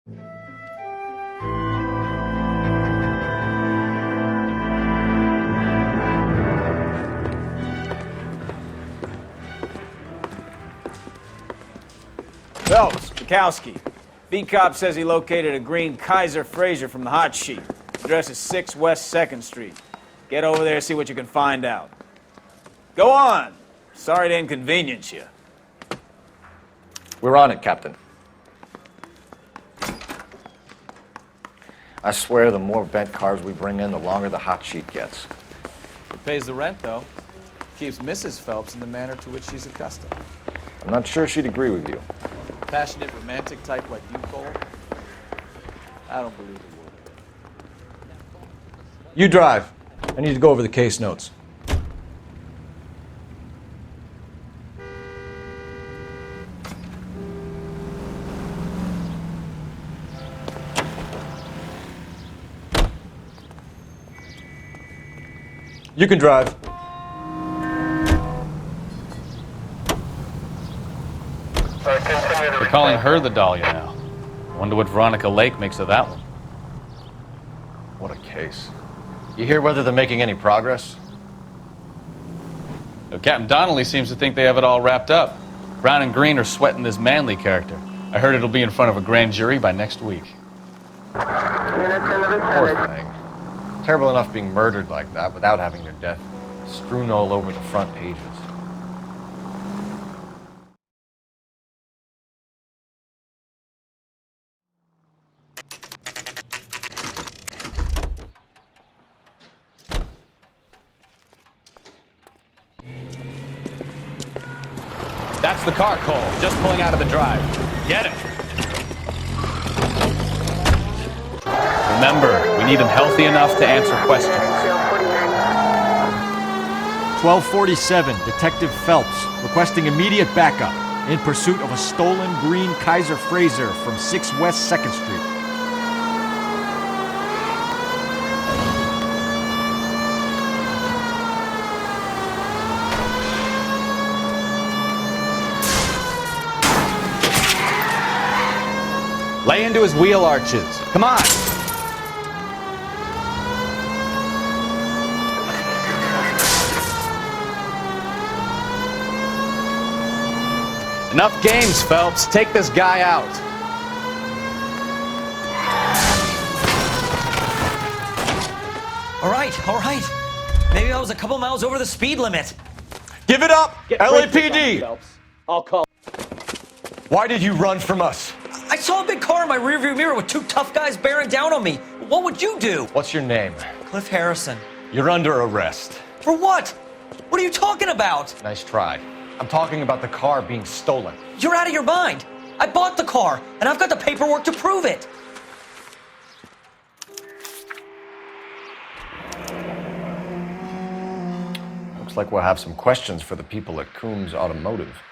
Phelps, Bukowski. Beat cop says he located a green Kaiser Frazer from the hot sheet. Address is 6 West 2nd Street. Get over there, see what you can find out. Go on. Sorry to inconvenience you. We're on it, Captain. I swear the more bent cars we bring in, the longer the hot sheet gets. It pays the rent, though. Keeps Mrs. Phelps in the manner to which she's accustomed. I'm not sure she'd agree with you. Passionate, romantic type like you, Cole? I don't believe it would. You drive. I need to go over the case notes. You can drive. They're calling her the Dahlia now. Wonder what Veronica Lake makes of that one. What a case. You hear whether they're making any progress? Captain Donnelly seems to think they have it all wrapped up. Brown and Green are sweating this Manley character. I heard it'll be in front of a grand jury by next week. Poor thing. Terrible enough being murdered like that without having their death strewn all over the front pages. That's the car, Cole. Just pulling out of the drive. Get it. Remember, we need him healthy enough to answer questions. 1247, Detective Phelps, requesting immediate backup in pursuit of a stolen green Kaiser Frazer from 6 West 2nd Street. Lay into his wheel arches. Come on. Enough games, Phelps. Take this guy out. All right. Maybe I was a couple miles over the speed limit. Give it up, LAPD! Phelps. I'll call. Why did you run from us? I saw a big car in my rearview mirror with 2 tough guys bearing down on me. What would you do? What's your name? Cliff Harrison. You're under arrest. For what? What are you talking about? Nice try. I'm talking about the car being stolen. You're out of your mind. I bought the car, and I've got the paperwork to prove it. Looks like we'll have some questions for the people at Coombs Automotive.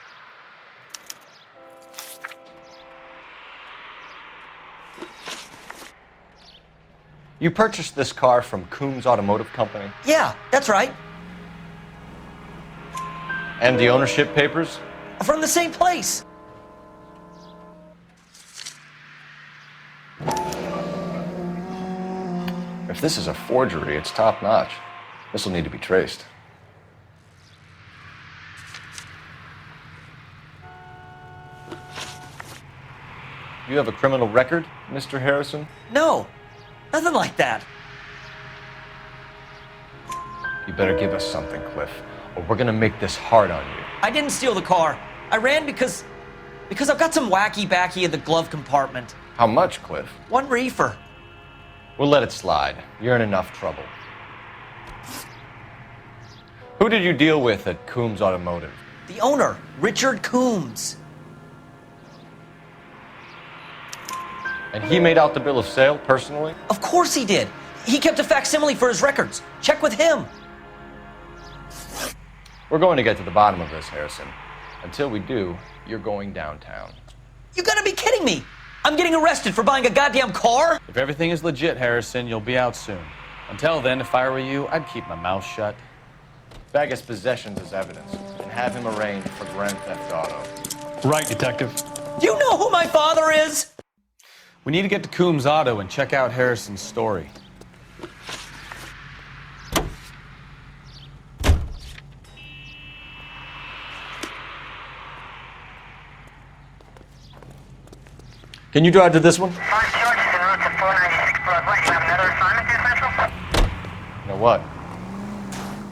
You purchased this car from Coombs Automotive Company? Yeah, that's right. And the ownership papers? From the same place. If this is a forgery, it's top-notch. This will need to be traced. You have a criminal record, Mr. Harrison? No, nothing like that. You better give us something, Cliff, or we're gonna make this hard on you. I didn't steal the car. I ran because I've got some wacky-backy in the glove compartment. How much, Cliff? 1 reefer. We'll let it slide. You're in enough trouble. Who did you deal with at Coombs Automotive? The owner, Richard Coombs. And he made out the bill of sale personally? Of course he did. He kept a facsimile for his records. Check with him. We're going to get to the bottom of this, Harrison. Until we do, you're going downtown. You gotta be kidding me. I'm getting arrested for buying a goddamn car? If everything is legit, Harrison, you'll be out soon. Until then, if I were you, I'd keep my mouth shut. Bag his possessions as evidence and have him arraigned for grand theft auto. Right, Detective. Do you know who my father is? We need to get to Coombs Auto and check out Harrison's story. Can you drive to this one? You know what?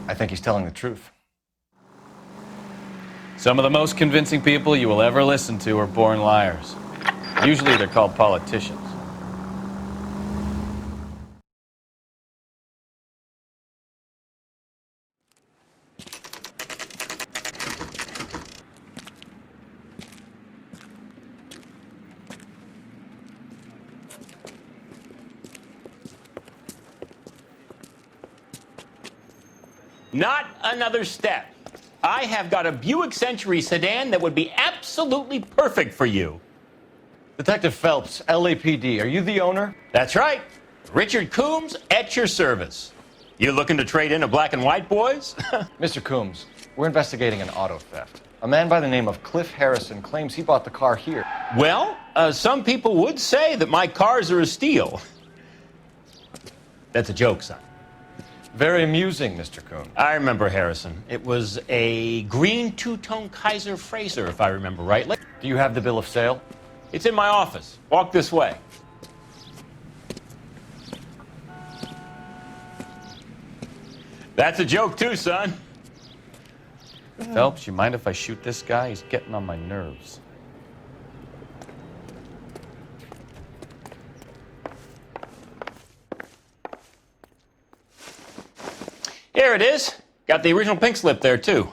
I think he's telling the truth. Some of the most convincing people you will ever listen to are born liars. Usually they're called politicians. Not another step. I have got a Buick Century sedan that would be absolutely perfect for you. Detective Phelps, LAPD, are you the owner? That's right. Richard Coombs at your service. You looking to trade in a black and white, boys? Mr. Coombs, we're investigating an auto theft. A man by the name of Cliff Harrison claims he bought the car here. Well, some people would say that my cars are a steal. That's a joke, son. Very amusing, Mr. Coombs. I remember Harrison. It was a green two-tone Kaiser Frazer, if I remember rightly. Do you have the bill of sale? It's in my office. Walk this way. That's a joke too, son. Phelps, you mind if I shoot this guy? He's getting on my nerves. Here it is. Got the original pink slip there, too.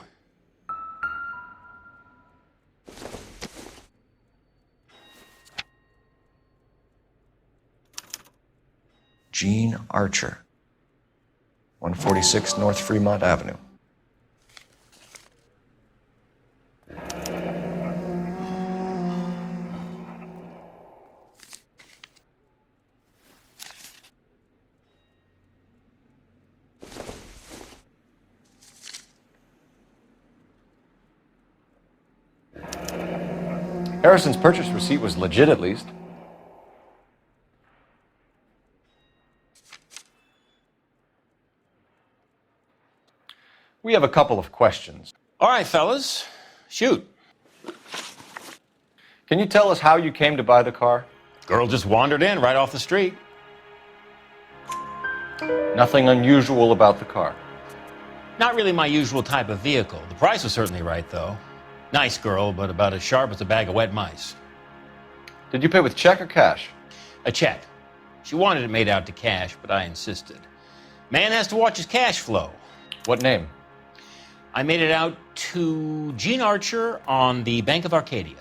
Gene Archer, 146 North Fremont Avenue. Harrison's purchase receipt was legit, at least. We have a couple of questions. All right, fellas. Shoot. Can you tell us how you came to buy the car? Girl just wandered in right off the street. Nothing unusual about the car. Not really my usual type of vehicle. The price was certainly right, though. Nice girl, but about as sharp as a bag of wet mice. Did you pay with check or cash? A check. She wanted it made out to cash, but I insisted. Man has to watch his cash flow. What name? I made it out to Gene Archer on the Bank of Arcadia.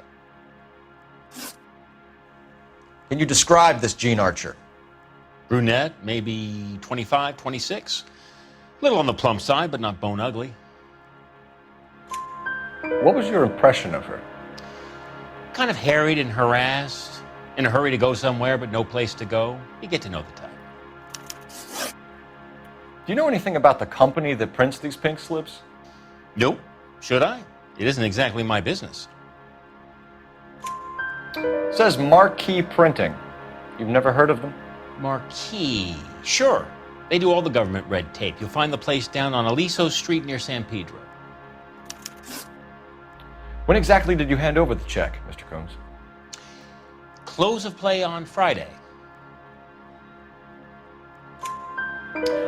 Can you describe this Gene Archer? Brunette, maybe 25, 26. Little on the plump side, but not bone ugly. What was your impression of her? Kind of harried and harassed, in a hurry to go somewhere, but no place to go. You get to know the type. Do you know anything about the company that prints these pink slips? Nope. Should I? It isn't exactly my business. It says Marquee Printing. You've never heard of them? Marquee. Sure. They do all the government red tape. You'll find the place down on Aliso Street near San Pedro. When exactly did you hand over the check, Mr. Coombs? Close of play on Friday.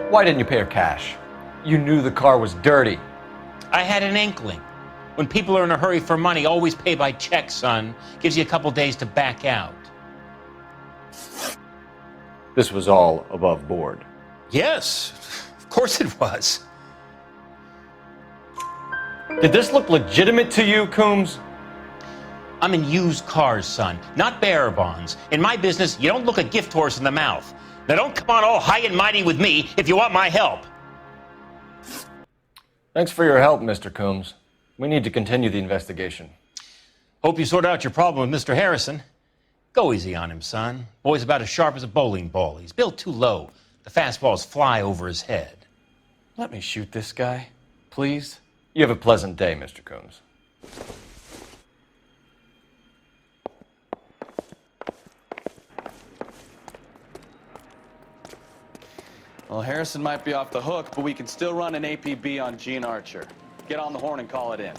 Why didn't you pay her cash? You knew the car was dirty. I had an inkling. When people are in a hurry for money, always pay by check, son. Gives you a couple days to back out. This was all above board. Yes, of course it was. Did this look legitimate to you, Coombs? I'm in used cars, son, not bearer bonds. In my business, you don't look a gift horse in the mouth. Now don't come on all high and mighty with me if you want my help. Thanks for your help, Mr. Coombs. We need to continue the investigation. Hope you sort out your problem with Mr. Harrison. Go easy on him, son. Boy's about as sharp as a bowling ball. He's built too low. The fastballs fly over his head. Let me shoot this guy, please. You have a pleasant day, Mr. Coombs. Well, Harrison might be off the hook, but we can still run an APB on Gene Archer. Get on the horn and call it in.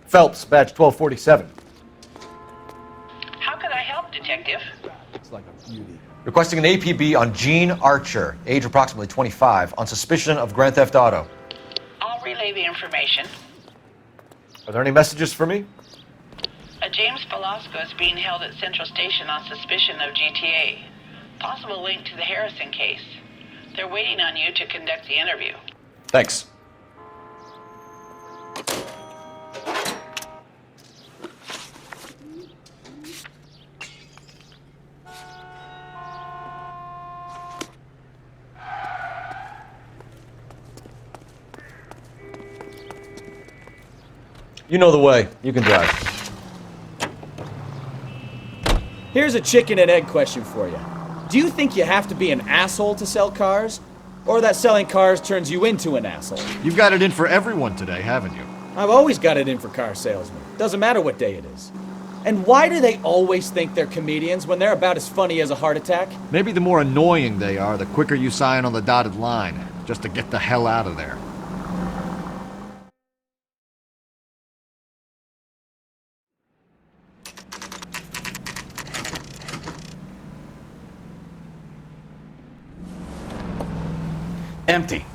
Phelps, badge 1247. How can I help, Detective? Looks like a beauty. Requesting an APB on Gene Archer, age approximately 25, on suspicion of Grand Theft Auto. I'll relay the information. Are there any messages for me? A James Velasco is being held at Central Station on suspicion of GTA. Possible link to the Harrison case. They're waiting on you to conduct the interview. Thanks. You know the way. You can drive. Here's a chicken and egg question for you. Do you think you have to be an asshole to sell cars? Or that selling cars turns you into an asshole? You've got it in for everyone today, haven't you? I've always got it in for car salesmen. Doesn't matter what day it is. And why do they always think they're comedians when they're about as funny as a heart attack? Maybe the more annoying they are, the quicker you sign on the dotted line, just to get the hell out of there. Empty.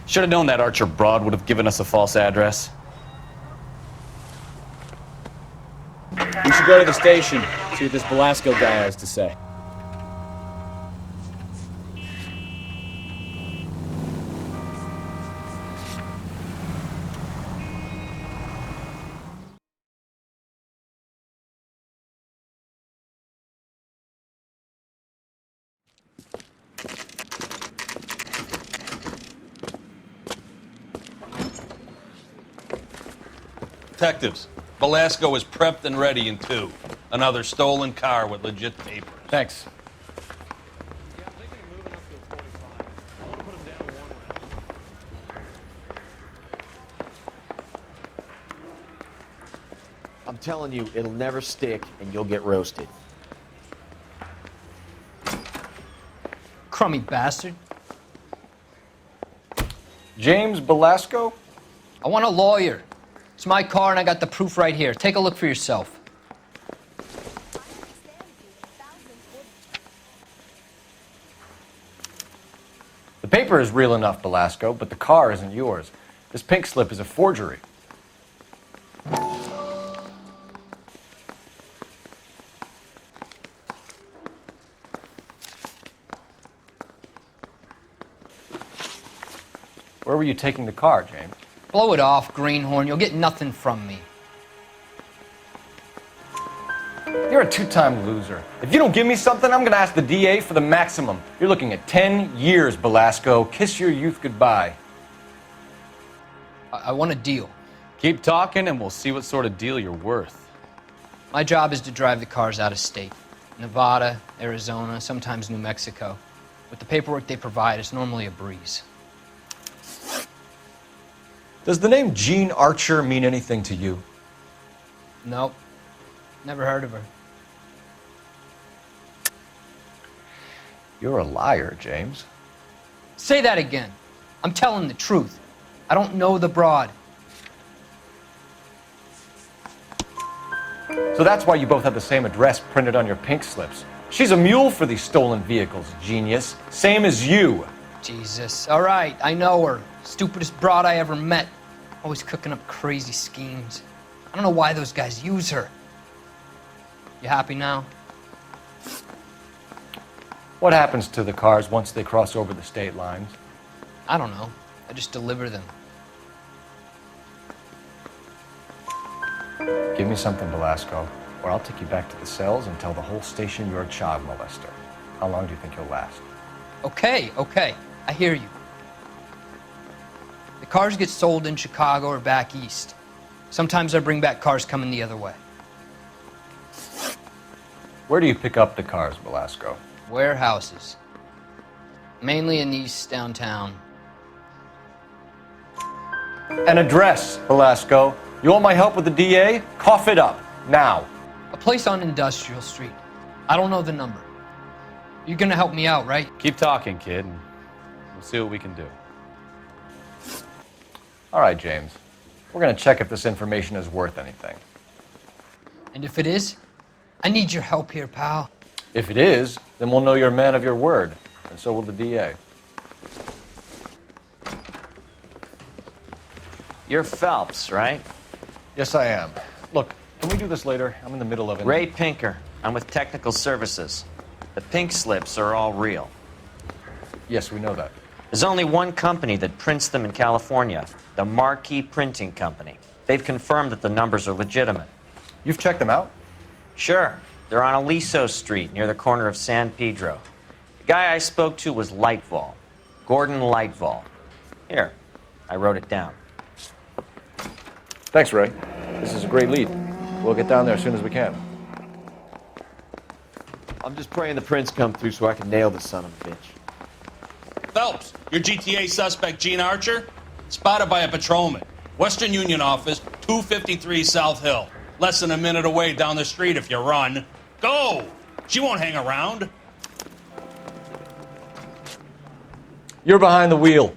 Should have known that Archer broad would have given us a false address. We should go to the station, see what this Velasco guy has to say. Detectives, Velasco is prepped and ready in 2. Another stolen car with legit papers. Thanks. I'm telling you, it'll never stick and you'll get roasted. Crummy bastard. James Velasco? I want a lawyer. It's my car and I got the proof right here. Take a look for yourself. The paper is real enough, Velasco, but the car isn't yours. This pink slip is a forgery. Where were you taking the car, James? Blow it off, greenhorn. You'll get nothing from me. You're a two-time loser. If you don't give me something, I'm gonna ask the DA for the maximum. You're looking at 10 years, Velasco. Kiss your youth goodbye. I want a deal. Keep talking and we'll see what sort of deal you're worth. My job is to drive the cars out of state. Nevada, Arizona, sometimes New Mexico. With the paperwork they provide, it's normally a breeze. Does the name Gene Archer mean anything to you? Nope. Never heard of her. You're a liar, James. Say that again. I'm telling the truth. I don't know the broad. So that's why you both have the same address printed on your pink slips. She's a mule for these stolen vehicles, genius. Same as you. Jesus. All right, I know her. Stupidest broad I ever met. Always cooking up crazy schemes. I don't know why those guys use her. You happy now? What happens to the cars once they cross over the state lines? I don't know. I just deliver them. Give me something, Velasco, or I'll take you back to the cells and tell the whole station you're a child molester. How long do you think you'll last? Okay. I hear you. The cars get sold in Chicago or back east. Sometimes I bring back cars coming the other way. Where do you pick up the cars, Velasco? Warehouses. Mainly in East downtown. An address, Velasco. You want my help with the DA? Cough it up, now. A place on Industrial Street. I don't know the number. You're gonna help me out, right? Keep talking, kid, and we'll see what we can do. All right, James. We're gonna check if this information is worth anything. And if it is, I need your help here, pal. If it is, then we'll know you're a man of your word, and so will the DA. You're Phelps, right? Yes, I am. Look, can we do this later? I'm in the middle of it. Ray Pinker. I'm with Technical Services. The pink slips are all real. Yes, we know that. There's only one company that prints them in California, the Marquee Printing Company. They've confirmed that the numbers are legitimate. You've checked them out? Sure. They're on Aliso Street, near the corner of San Pedro. The guy I spoke to was Lightval. Gordon Lightval. Here, I wrote it down. Thanks, Ray. This is a great lead. We'll get down there as soon as we can. I'm just praying the prints come through so I can nail this son of a bitch. Phelps, your GTA suspect, Gene Archer, spotted by a patrolman. Western Union office, 253 South Hill. Less than a minute away down the street if you run. Go! She won't hang around. You're behind the wheel.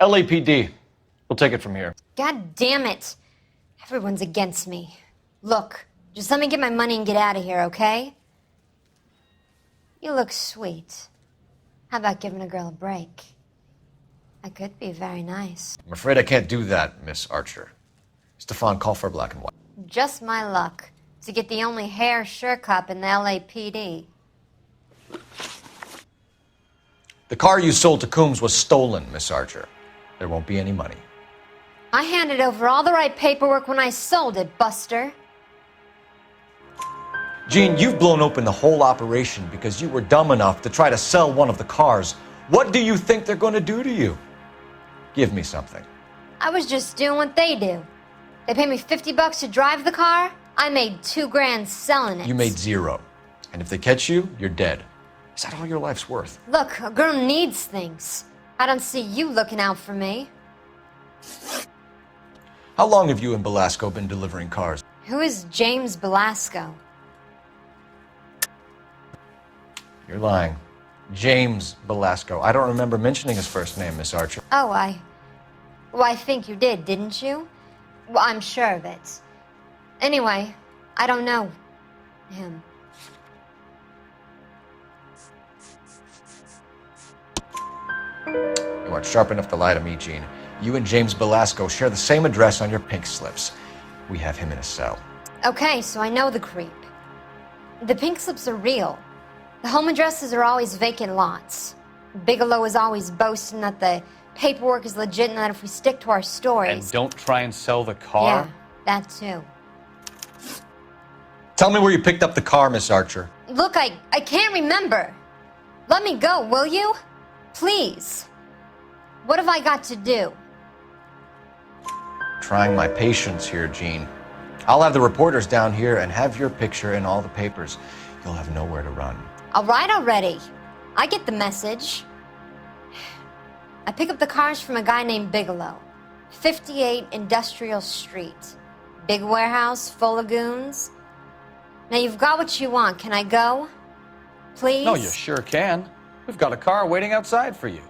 LAPD. We'll take it from here. God damn it. Everyone's against me. Look, just let me get my money and get out of here, okay? You look sweet. How about giving a girl a break? I could be very nice. I'm afraid I can't do that, Miss Archer. Stefan, call for black and white. Just my luck to get the only hair sure cop in the LAPD. The car you sold to Coombs was stolen, Miss Archer. There won't be any money. I handed over all the right paperwork when I sold it, Buster. Gene, you've blown open the whole operation because you were dumb enough to try to sell one of the cars. What do you think they're going to do to you? Give me something. I was just doing what they do. They paid me $50 to drive the car. I made $2,000 selling it. You made zero. And if they catch you, you're dead. Is that all your life's worth? Look, a girl needs things. I don't see you looking out for me. How long have you and Belasco been delivering cars? Who is James Belasco? You're lying. James Belasco. I don't remember mentioning his first name, Miss Archer. Oh, well, I think you did, didn't you? Well, I'm sure of it. Anyway, I don't know him. You aren't sharp enough to lie to me, Gene. You and James Belasco share the same address on your pink slips. We have him in a cell. Okay, so I know the creep. The pink slips are real. The home addresses are always vacant lots. Bigelow is always boasting that the paperwork is legit and that if we stick to our stories... And don't try and sell the car? Yeah, that too. Tell me where you picked up the car, Miss Archer. Look, I can't remember. Let me go, will you? Please. What have I got to do? Trying my patience here, Gene. I'll have the reporters down here and have your picture in all the papers. You'll have nowhere to run. All right already. I get the message. I pick up the cars from a guy named Bigelow. 58 Industrial Street. Big warehouse full of goons. Now you've got what you want. Can I go? Please? No, you sure can. We've got a car waiting outside for you.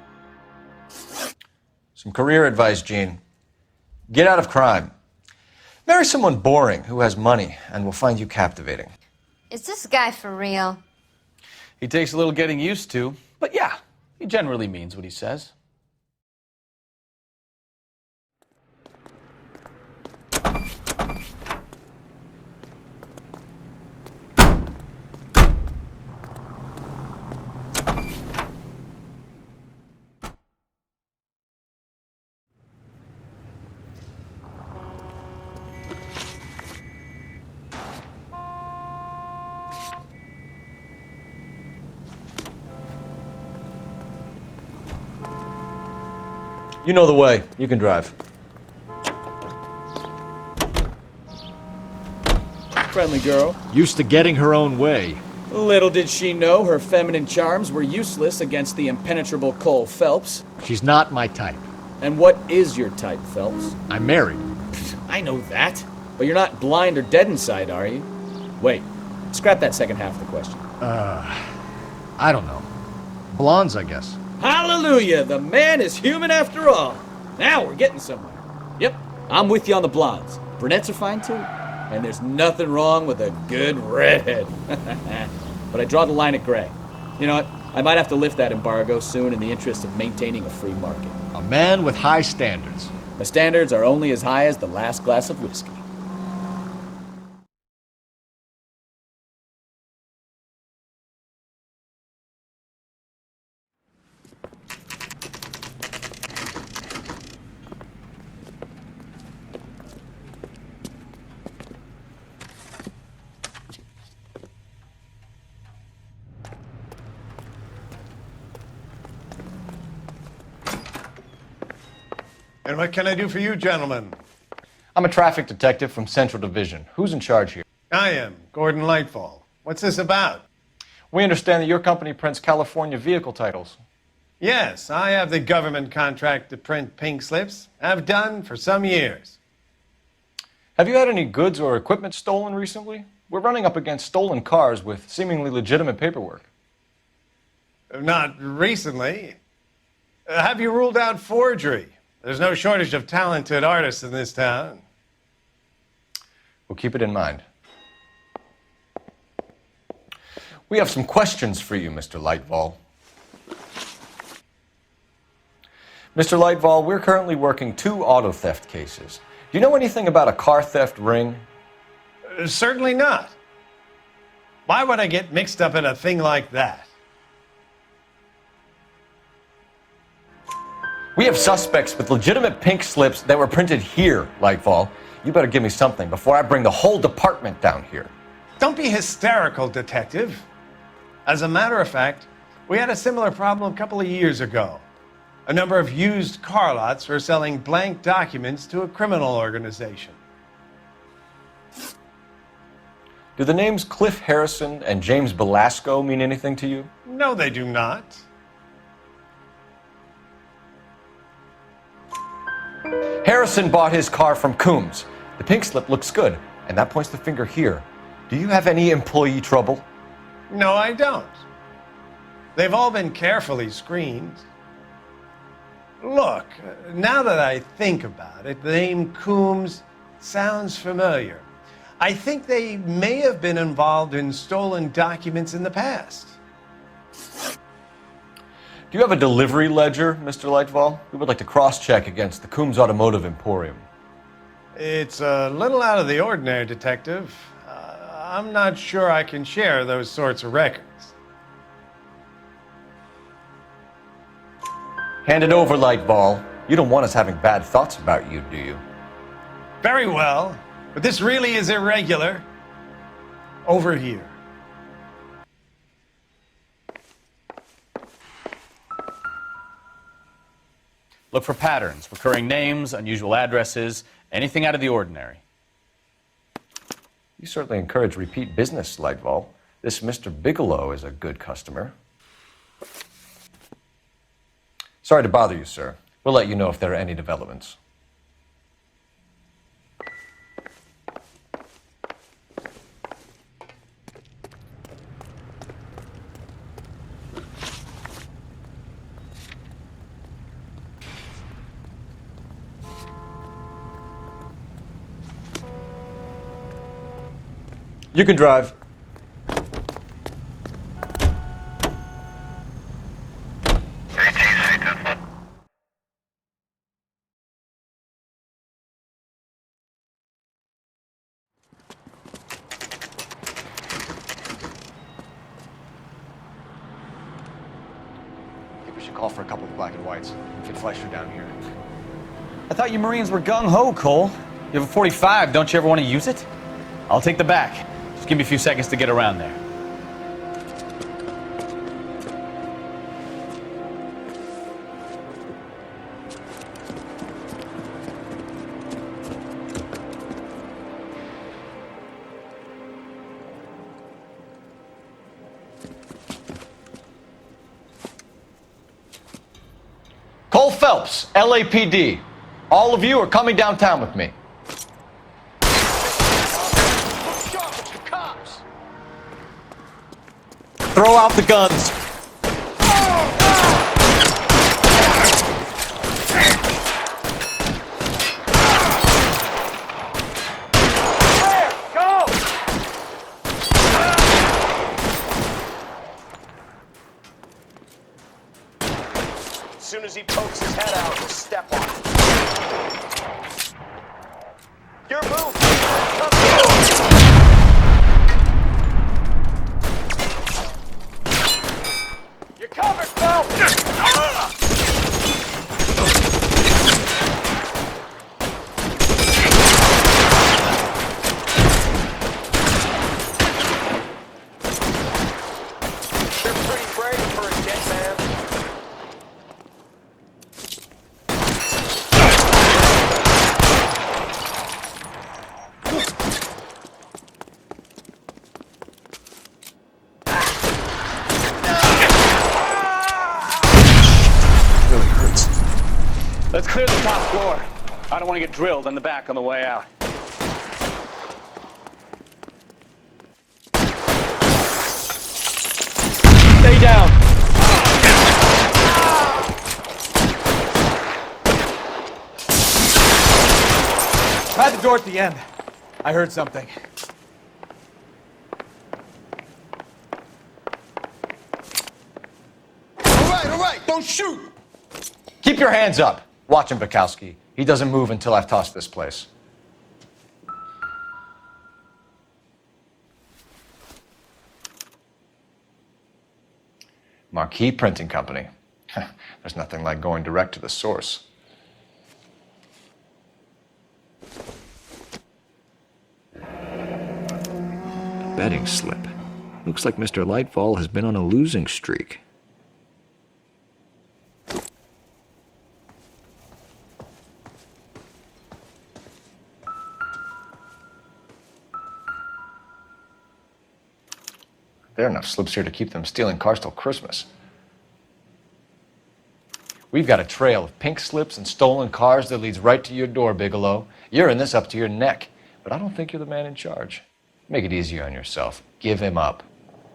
Some career advice, Gene. Get out of crime. Marry someone boring who has money and will find you captivating. Is this guy for real? He takes a little getting used to, but yeah, he generally means what he says. You know the way. You can drive. Friendly girl. Used to getting her own way. Little did she know her feminine charms were useless against the impenetrable Cole Phelps. She's not my type. And what is your type, Phelps? I'm married. I know that. But you're not blind or dead inside, are you? Wait, scrap that second half of the question. I don't know. Blondes, I guess. Hallelujah! The man is human after all. Now we're getting somewhere. Yep, I'm with you on the blondes. Brunettes are fine too. And there's nothing wrong with a good redhead. But I draw the line at gray. You know what? I might have to lift that embargo soon in the interest of maintaining a free market. A man with high standards. The standards are only as high as the last glass of whiskey. And what can I do for you, gentlemen? I'm a traffic detective from Central Division. Who's in charge here? I am, Gordon Lightfall. What's this about? We understand that your company prints California vehicle titles. Yes, I have the government contract to print pink slips. I've done for some years. Have you had any goods or equipment stolen recently? We're running up against stolen cars with seemingly legitimate paperwork. Not recently. Have you ruled out forgery? There's no shortage of talented artists in this town. We'll keep it in mind. We have some questions for you, Mr. Lightfall. Mr. Lightfall, we're currently working 2 auto theft cases. Do you know anything about a car theft ring? Certainly not. Why would I get mixed up in a thing like that? We have suspects with legitimate pink slips that were printed here, Lightfall. You better give me something before I bring the whole department down here. Don't be hysterical, detective. As a matter of fact, we had a similar problem a couple of years ago. A number of used car lots were selling blank documents to a criminal organization. Do the names Cliff Harrison and James Belasco mean anything to you? No, they do not. Harrison bought his car from Coombs. The pink slip looks good, and that points the finger here. Do you have any employee trouble? No, I don't. They've all been carefully screened. Look, now that I think about it, the name Coombs sounds familiar. I think they may have been involved in stolen documents in the past. Do you have a delivery ledger, Mr. Lightfall? We would like to cross-check against the Coombs Automotive Emporium. It's a little out of the ordinary, Detective. I'm not sure I can share those sorts of records. Hand it over, Lightfall. You don't want us having bad thoughts about you, do you? Very well, but this really is irregular. Over here. Look for patterns, recurring names, unusual addresses, anything out of the ordinary. You certainly encourage repeat business, Lightfall. This Mr. Bigelow is a good customer. Sorry to bother you, sir. We'll let you know if there are any developments. You can drive. I think we should call for a couple of black and whites. Get Fleischer down here. I thought you Marines were gung-ho, Cole. You have a 45, don't you ever want to use it? I'll take the back. Just give me a few seconds to get around there. Cole Phelps, LAPD. All of you are coming downtown with me. Throw out the guns. As soon as he pokes his head out, just step on it. Your move! You're covered, Phelps! You're pretty brave for a dead man. Let's clear the top floor. I don't want to get drilled in the back on the way out. Stay down. Try the door at the end. I heard something. All right, don't shoot! Keep your hands up. Watch him, Bukowski. He doesn't move until I've tossed this place. Marquee Printing Company. There's nothing like going direct to the source. Betting slip. Looks like Mr. Lightfall has been on a losing streak. There are enough slips here to keep them stealing cars till Christmas. We've got a trail of pink slips and stolen cars that leads right to your door, Bigelow. You're in this up to your neck, but I don't think you're the man in charge. Make it easier on yourself. Give him up.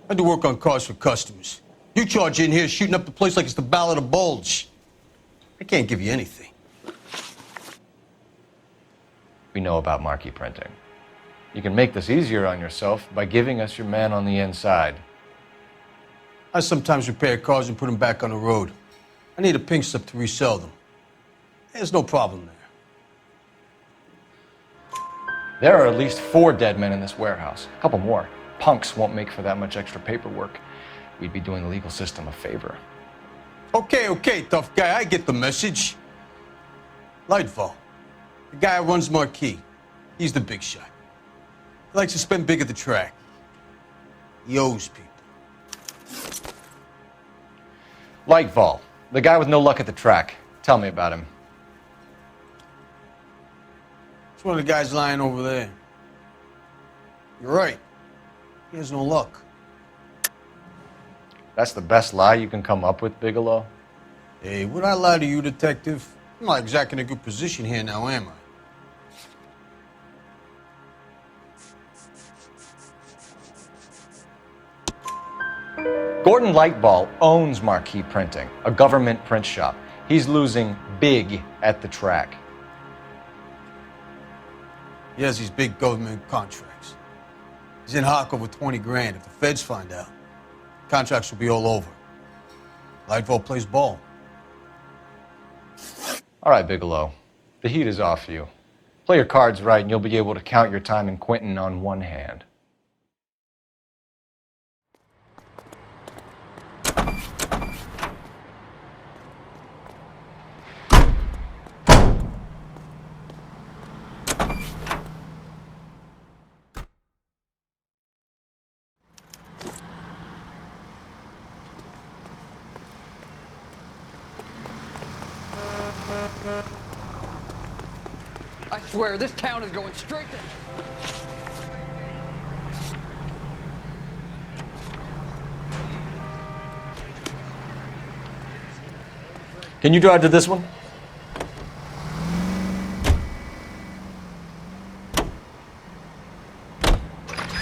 I do work on cars for customers. You charge in here shooting up the place like it's the Ballad of Bulge. I can't give you anything. We know about marquee printing. You can make this easier on yourself by giving us your man on the inside. I sometimes repair cars and put them back on the road. I need a pink slip to resell them. There's no problem there. There are at least 4 dead men in this warehouse. A couple more. Punks won't make for that much extra paperwork. We'd be doing the legal system a favor. Okay, tough guy, I get the message. Lightfall, the guy who runs Marquee. He's the big shot. He likes to spend big at the track. He owes people. Lightfall, the guy with no luck at the track. Tell me about him. It's one of the guys lying over there. You're right. He has no luck. That's the best lie you can come up with, Bigelow? Hey, would I lie to you, detective? I'm not exactly in a good position here now, am I? Gordon Lightball owns Marquee Printing, a government print shop. He's losing big at the track. He has these big government contracts. He's in hock over 20 grand. If the feds find out, contracts will be all over. Lightfall plays ball. All right, Bigelow. The heat is off you. Play your cards right and you'll be able to count your time in Quentin on one hand. I swear, this town is going straight to... Can you drive to this one?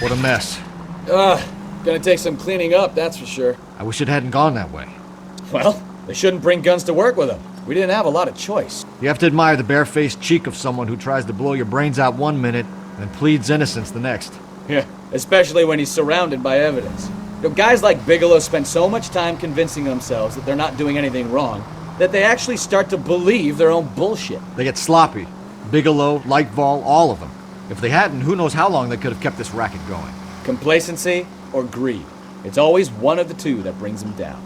What a mess. Gonna take some cleaning up, that's for sure. I wish it hadn't gone that way. Well, they shouldn't bring guns to work with them. We didn't have a lot of choice. You have to admire the barefaced cheek of someone who tries to blow your brains out one minute and pleads innocence the next. Yeah, especially when he's surrounded by evidence. You know, guys like Bigelow spend so much time convincing themselves that they're not doing anything wrong that they actually start to believe their own bullshit. They get sloppy. Bigelow, Lightval, all of them. If they hadn't, who knows how long they could have kept this racket going. Complacency or greed. It's always one of the two that brings them down.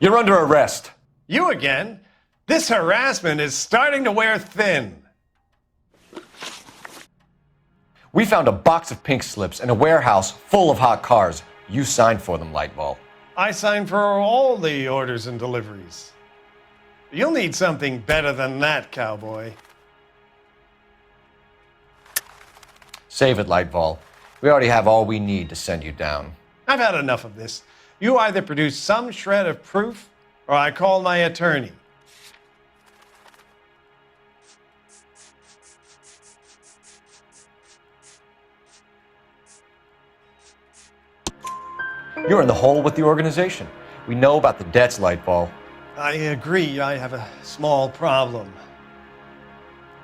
You're under arrest. You again? This harassment is starting to wear thin. We found a box of pink slips in a warehouse full of hot cars. You signed for them, Lightval. I signed for all the orders and deliveries. You'll need something better than that, cowboy. Save it, Lightval. We already have all we need to send you down. I've had enough of this. You either produce some shred of proof, or I call my attorney. You're in the hole with the organization. We know about the debts, Lightval. I agree, I have a small problem.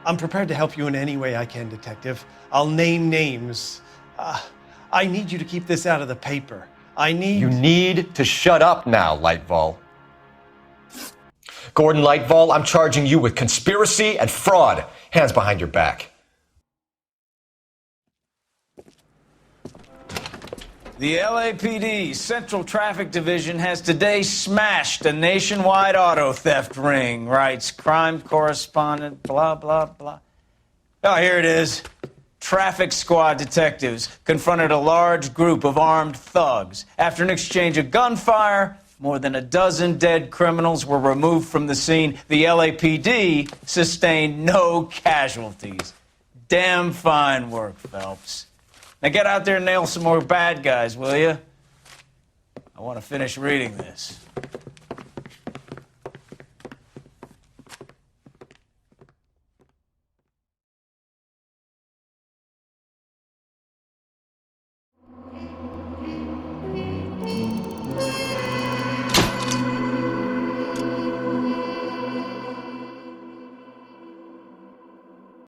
I'm prepared to help you in any way I can, Detective. I'll name names. I need you to keep this out of the paper. You need to shut up now, Lightval. Gordon Lightval, I'm charging you with conspiracy and fraud. Hands behind your back. The LAPD Central Traffic Division has today smashed a nationwide auto theft ring, writes crime correspondent, blah, blah, blah. Oh, here it is. Traffic squad detectives confronted a large group of armed thugs. After an exchange of gunfire, more than a dozen dead criminals were removed from the scene. The LAPD sustained no casualties. Damn fine work, Phelps. Now get out there and nail some more bad guys, will you? I want to finish reading this.